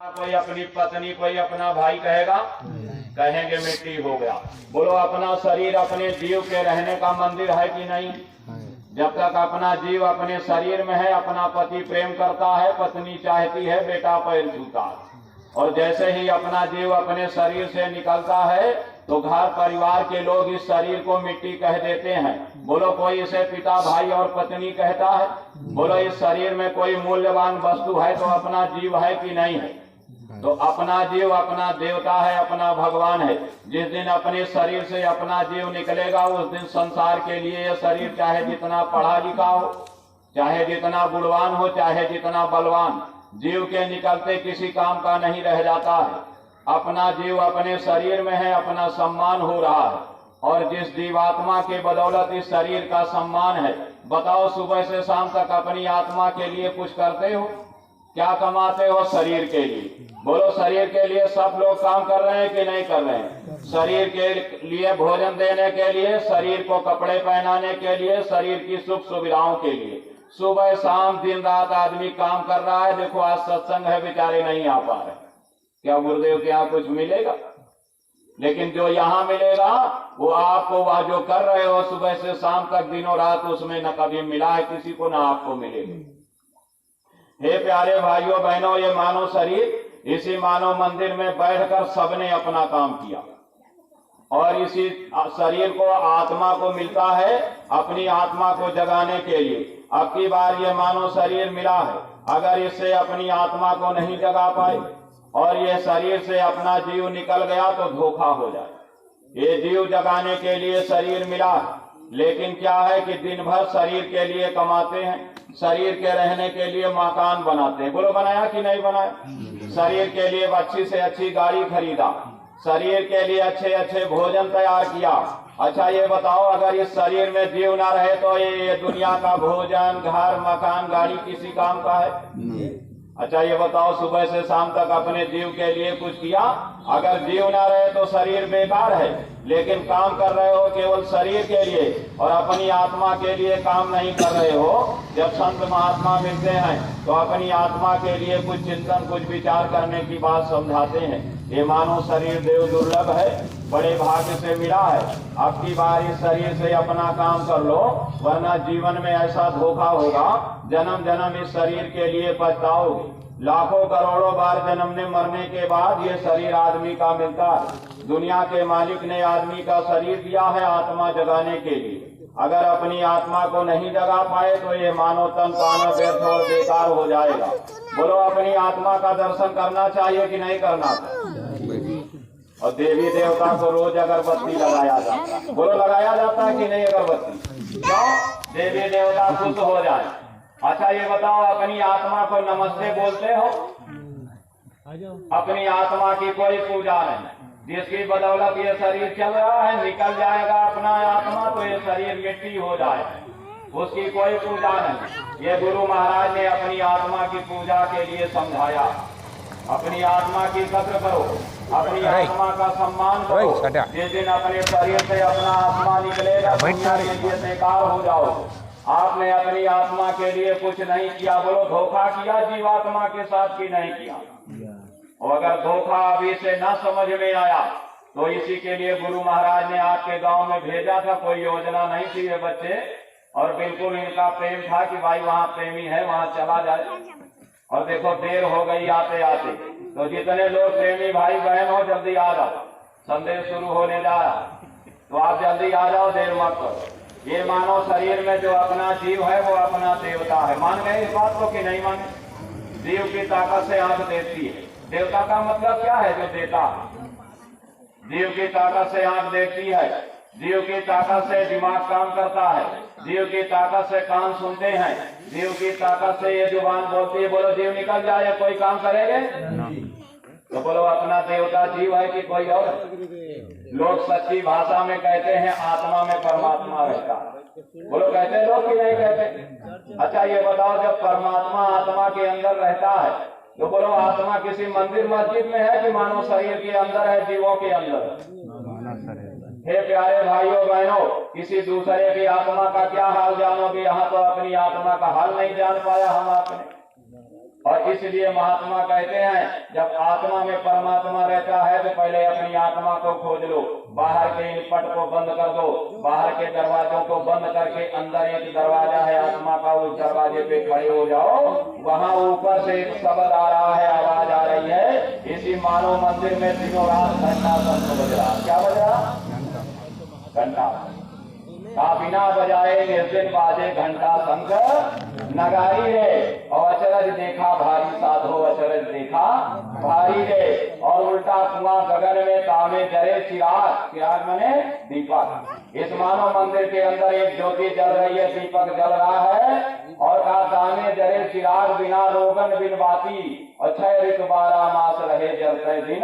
कोई अपनी पत्नी कोई अपना भाई कहेगा, कहेंगे मिट्टी हो गया। बोलो अपना शरीर अपने जीव के रहने का मंदिर है कि नहीं? जब तक अपना जीव अपने शरीर में है, अपना पति प्रेम करता है, पत्नी चाहती है, बेटा पैर छूता है, और जैसे ही अपना जीव अपने शरीर से निकलता है तो घर परिवार के लोग इस शरीर को मिट्टी कह देते हैं। बोलो कोई इसे पिता भाई और पत्नी कहता है? बोलो इस शरीर में कोई मूल्यवान वस्तु है तो अपना जीव है कि नहीं है? तो अपना जीव अपना देवता है, अपना भगवान है। जिस दिन अपने शरीर से अपना जीव निकलेगा उस दिन संसार के लिए यह शरीर चाहे जितना पढ़ा लिखा हो, चाहे जितना गुणवान हो, चाहे जितना बलवान, जीव के निकलते किसी काम का नहीं रह जाता है। अपना जीव अपने शरीर में है, अपना सम्मान हो रहा है, और जिस जीवात्मा के बदौलत इस शरीर का सम्मान है, बताओ सुबह से शाम तक अपनी आत्मा के लिए कुछ करते हो? क्या कमाते हो शरीर के लिए? बोलो शरीर के लिए सब लोग काम कर रहे हैं कि नहीं कर रहे हैं? शरीर के लिए भोजन देने के लिए, शरीर को कपड़े पहनाने के लिए, शरीर की सुख सुविधाओं के लिए सुबह शाम दिन रात आदमी काम कर रहा है। देखो आज सत्संग है, बेचारे नहीं आ पा रहे। क्या गुरुदेव के यहाँ कुछ मिलेगा? लेकिन जो यहाँ मिलेगा वो आपको वह जो कर रहे हो सुबह से शाम तक दिनों रात, उसमें न कभी मिला है किसी को, न आपको मिलेगा। हे प्यारे भाइयों बहनों, ये मानव शरीर, इसी मानव मंदिर में बैठकर सबने अपना काम किया, और इसी शरीर को आत्मा को मिलता है अपनी आत्मा को जगाने के लिए। अब की बार ये मानव शरीर मिला है, अगर इससे अपनी आत्मा को नहीं जगा पाए और ये शरीर से अपना जीव निकल गया तो धोखा हो जाए। ये जीव जगाने के लिए शरीर मिला है, लेकिन क्या है कि दिन भर शरीर के लिए कमाते हैं, शरीर के रहने के लिए मकान बनाते हैं। बोलो बनाया कि नहीं बनाया? शरीर के लिए अच्छी से अच्छी गाड़ी खरीदा, शरीर के लिए अच्छे अच्छे भोजन तैयार किया। अच्छा ये बताओ, अगर इस शरीर में जीव ना रहे तो ये दुनिया का भोजन, घर, मकान, गाड़ी किसी काम का है? अच्छा ये बताओ, सुबह से शाम तक अपने जीव के लिए कुछ किया? अगर जीव ना रहे तो शरीर बेकार है, लेकिन काम कर रहे हो केवल शरीर के लिए और अपनी आत्मा के लिए काम नहीं कर रहे हो। जब संत महात्मा मिलते हैं तो अपनी आत्मा के लिए कुछ चिंतन, कुछ विचार करने की बात समझाते हैं। ये मानव शरीर देव दुर्लभ है, बड़े भाग्य से मिला है। अब की बार इस शरीर से अपना काम कर लो, वरना जीवन में ऐसा धोखा होगा, जन्म जन्म इस शरीर के लिए पछताओगे। लाखों करोड़ों बार जन्मने मरने के बाद ये शरीर आदमी का मिलता है। दुनिया के मालिक ने आदमी का शरीर दिया है आत्मा जगाने के लिए। अगर अपनी आत्मा को नहीं जगा पाए तो ये मानव तन पाना व्यर्थ और बेकार हो जाएगा। बोलो अपनी आत्मा का दर्शन करना चाहिए कि नहीं करना चाहिए? और देवी देवता को रोज अगरबत्ती लगाया जाता है। बोलो लगाया जाता है कि नहीं अगरबत्ती? क्यों? देवी देवता खुश हो जाए। अच्छा ये बताओ, अपनी आत्मा को नमस्ते बोलते हो? अपनी आत्मा की कोई पूजा नहीं, जिसकी बदौलत ये शरीर चल रहा है, निकल जाएगा अपना आत्मा तो ये शरीर मिट्टी हो जाएगा, उसकी कोई पूजा नहीं। ये गुरु महाराज ने अपनी आत्मा की पूजा के लिए समझाया। अपनी आत्मा की कद्र करो, अपनी आत्मा का सम्मान करो। जिस दिन अपने शरीर से अपना आत्मा निकलेगा दुनिया के लिए बेकार हो जाओ। आपने अपनी आत्मा के लिए कुछ नहीं किया। बोलो धोखा किया जीवात्मा के साथ कि नहीं किया? और अगर धोखा अभी से न समझ में आया तो इसी के लिए गुरु महाराज ने आपके गांव में भेजा था। कोई योजना नहीं थी ये बच्चे, और बिल्कुल इनका प्रेम था कि भाई वहाँ प्रेमी है वहाँ चला जाए। और देखो देर हो गई आते आते, तो जितने लोग प्रेमी भाई बहन हो जल्दी आ जाओ, संदेश शुरू होने जा रहा, तो आप जल्दी आ जाओ, देर मत करो। ये मानव शरीर में जो अपना जीव है वो अपना देवता है। मान गए इस बात को कि नहीं माने? जीव की ताकत से आंख देखती है। देवता का मतलब क्या है? जो देता है। जीव की ताकत से आंख देखती है, जीव की ताकत से दिमाग काम करता है, जीव की ताकत से कान सुनते हैं, जीव की ताकत से ये जुबान बोलती है। बोलो जीव निकल जाए कोई काम करेंगे? तो बोलो अपना देवता जीव है कि कोई और? लोग सच्ची भाषा में कहते हैं आत्मा में परमात्मा रहता है। बोलो कहते लोग कि नहीं कहते? अच्छा ये बताओ, जब परमात्मा आत्मा के अंदर रहता है तो बोलो आत्मा किसी मंदिर मस्जिद में है कि मानव शरीर के अंदर है, जीवों के अंदर? हे प्यारे भाइयों बहनों, किसी दूसरे की आत्मा का क्या हाल जानोगे? यहाँ तो अपनी आत्मा का हाल नहीं जान पाया हम आपने। और इसलिए महात्मा कहते हैं जब आत्मा में परमात्मा रहता है तो पहले अपनी आत्मा को खोज लो, बाहर के इन पट को बंद कर दो, बाहर के दरवाजों को बंद करके अंदर एक दरवाजा है आत्मा का, उस दरवाजे पे खड़े हो जाओ। वहाँ ऊपर से एक शब्द आ रहा है, आवाज आ रही है, इसी मानव मंदिर में दिनों रात घंटा शंख बज रहा। क्या बज रहा? घंटा। बिना बजाए निर्दिन बाजे घंटा शंख नगारी है। और अचरज देखा भारी साधो, अचरज देखा भारी है। और उल्टा कुआं गगन में तामे जरे चिराग, चिराग मने दीपक। इस मानव मंदिर के अंदर एक ज्योति जल रही है, दीपक जल रहा है। और कहा तामे जरे चिराग बिना रोगन बिन बाती, और 6 ऋतु 12 मास रहे जलते दिन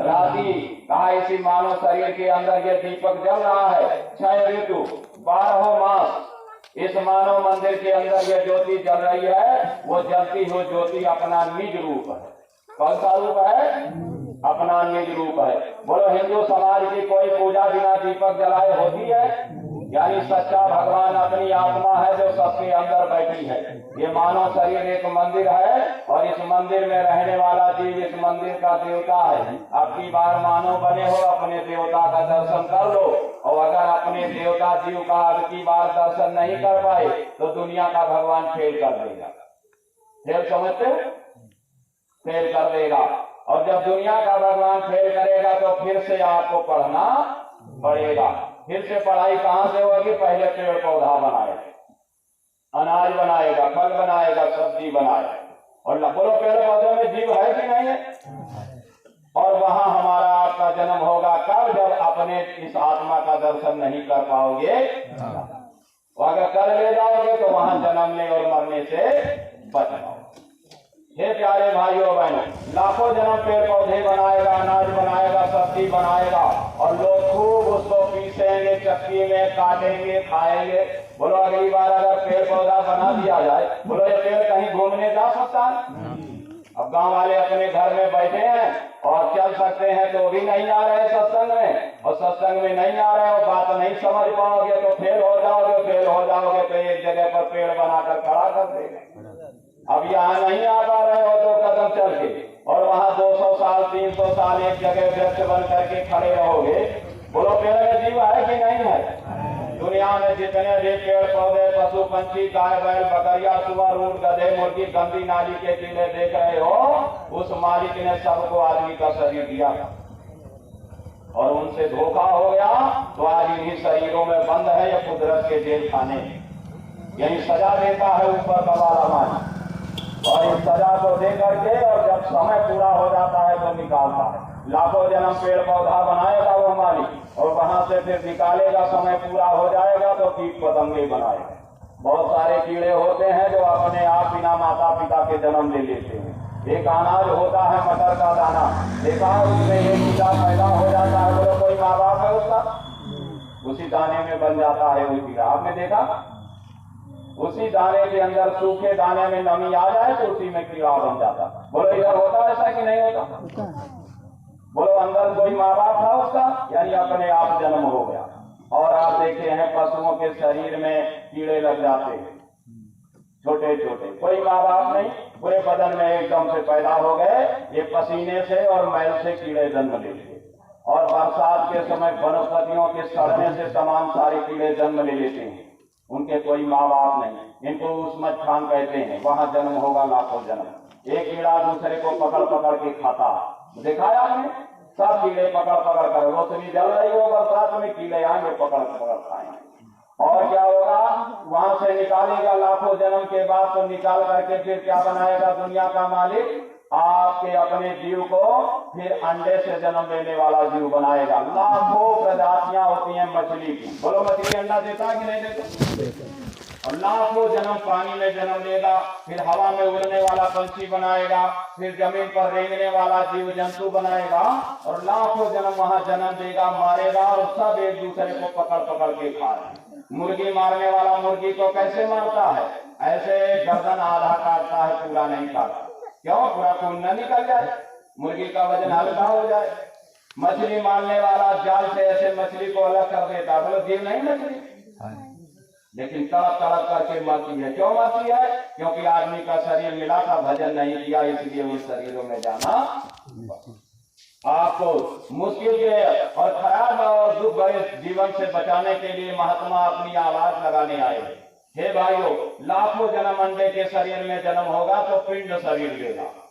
राती। कहा इसी मानव शरीर के अंदर ये दीपक जल रहा है, 6 ऋतु 12 मास इस मानव मंदिर के अंदर ये ज्योति जल रही है। वो जलती हुई ज्योति अपना निज रूप है। कौन सा रूप है? अपना निज रूप है। बोलो हिंदू समाज की कोई पूजा बिना दीपक जलाए होती है? यानी सच्चा भगवान अपनी आत्मा है जो सबके अंदर बैठी है। ये मानव शरीर एक मंदिर है और इस मंदिर में रहने वाला जीव इस मंदिर का देवता है। अब की बार मानव बने हो, अपने देवता का दर्शन कर लो। और अगर अपने देवता जीव का अब की बार दर्शन नहीं कर पाए तो दुनिया का भगवान फेल कर देगा। फेल समझते हो? फेल कर देगा। और जब दुनिया का भगवान फेल करेगा तो फिर से आपको पढ़ना पड़ेगा। फिर से पढ़ाई कहां से होगी? पहले पेड़ पौधा बनाएगा, अनाज बनाएगा, फल बनाएगा, सब्जी बनाएगा। और बोलो पेड़ पौधे में जीव है कि नहीं है? और वहां हमारा आपका जन्म होगा कब? जब अपने इस आत्मा का दर्शन नहीं कर पाओगे। और अगर कर ले जाओगे तो वहां जन्मने और मरने से बच जाओ। हे प्यारे भाइयों बहनों, लाखों जन्म पेड़ पौधे बनाएगा, अनाज बनाएगा, सब्जी बनाएगा और लोग खूब उसको पीसेंगे, चक्की में काटेंगे, खाएंगे। बोलो अगली बार अगर पेड़ पौधा बना दिया जाए, बोलो ये पेड़ कहीं घूमने जा सकता है? अब गांव वाले अपने घर में बैठे हैं और चल सकते हैं तो भी नहीं आ रहे सत्संग में, और सत्संग में नहीं आ रहे और बात नहीं समझ पाओगे तो फेल हो जाओगे। फेल हो जाओगे तो एक जगह पर पेड़ बनाकर खड़ा कर देंगे। अब यहाँ नहीं आ पा रहे हो 2 कदम चल के, और वहाँ 200 साल 300 साल एक जगह वृक्ष बन करके खड़े रहोगे। बोलो पेड़ में जीव है कि नहीं है? दुनिया में जितने भी पेड़ पौधे, पशु पक्षी, गाय बैल, बकरिया, सुअर, ऊंट, गधे, मुर्गी, गंदी नाली के कीड़े देख रहे हो, उस मालिक ने सबको आदमी का शरीर दिया और उनसे धोखा हो गया तो आज इन्हीं शरीरों में बंद है या कुदरत के जेल खाने। यही सजा देता है ऊपर का वाला मालिक। और इस सजा को दे करके और जब समय पूरा हो जाता है तो निकालता है। लाखों जन्म पेड़ पौधा बनाएगा वो मालिक और वहां से फिर निकालेगा। समय पूरा हो जाएगा तो कीट पतंगे बनाएगा। बहुत सारे कीड़े होते हैं जो अपने आप बिना माता पिता के जन्म ले लेते हैं। एक अनाज होता है मटर का दाना, देखा उसमें एक कीड़ा पैदा हो जाता है, बोलो कोई माँ बाप है उसका? उसी दाने में बन जाता है वो कीड़ा। आपने देखा? उसी दाने के अंदर सूखे दाने में नमी आ जाए तो उसी में कीड़ा बन जाता। बोलो इधर होता ऐसा कि नहीं होता? बोलो अंदर कोई माँ बाप था उसका, यानी अपने आप जन्म हो गया। और आप देखे हैं पशुओं के शरीर में कीड़े लग जाते हैं छोटे छोटे, कोई माँ बाप नहीं, पूरे बदन में एकदम से पैदा हो गए। ये पसीने से और मैल से कीड़े जन्म लेते। और बरसात के समय वनस्पतियों के सड़ने से तमाम सारे कीड़े जन्म ले लेते हैं। उनके कोई माँ बाप नहीं, इनको उस्मत खान कहते हैं। वहां जन्म होगा लाखों जन्म। एक कीड़ा दूसरे को पकड़ पकड़ के खाता, देखा है आपने? सब कीड़े पकड़ पकड़ कर, रोशनी जल रही हो बरसात में, कीड़े आएंगे पकड़ पकड़ खाएंगे। और क्या होगा? वहां से निकालेगा लाखों जन्म के बाद, तो निकाल करके फिर क्या बनाएगा दुनिया का मालिक? आपके अपने जीव को फिर अंडे से जन्म लेने वाला जीव बनाएगा। लाखों प्रजातियां होती हैं मछली की। बोलो मछली अंडा देता है कि नहीं देता? और लाखों जन्म पानी में जन्म लेगा, फिर हवा में उड़ने वाला पंछी बनाएगा, फिर जमीन पर रेंगने वाला जीव जंतु बनाएगा और लाखों जन्म वहां जन्म देगा, मारेगा और सब एक दूसरे को पकड़ पकड़ के खा रहे हैं। मुर्गी मारने वाला मुर्गी को कैसे मारता है? ऐसे गर्दन आधा काटता है, पूरा नहीं काटता। क्यों? पूरा खून न निकल जाए, मुर्गी का वजन हल्का हो जाए। मछली मारने वाला जाल से ऐसे मछली को अलग कर देता। बोलो जीव नहीं मछली? लेकिन तड़प तड़प करके मरती है। क्यों मरती है? क्योंकि आदमी का शरीर मिला था, भजन नहीं किया, इसलिए उन शरीरों में जाना। आपको मुश्किल के और खराब और दुख भरे जीवन से बचाने के लिए महात्मा अपनी आवाज लगाने आए। हे भाइयों, लाखों जन्म अंडे के शरीर में जन्म होगा तो पिंड शरीर लेगा।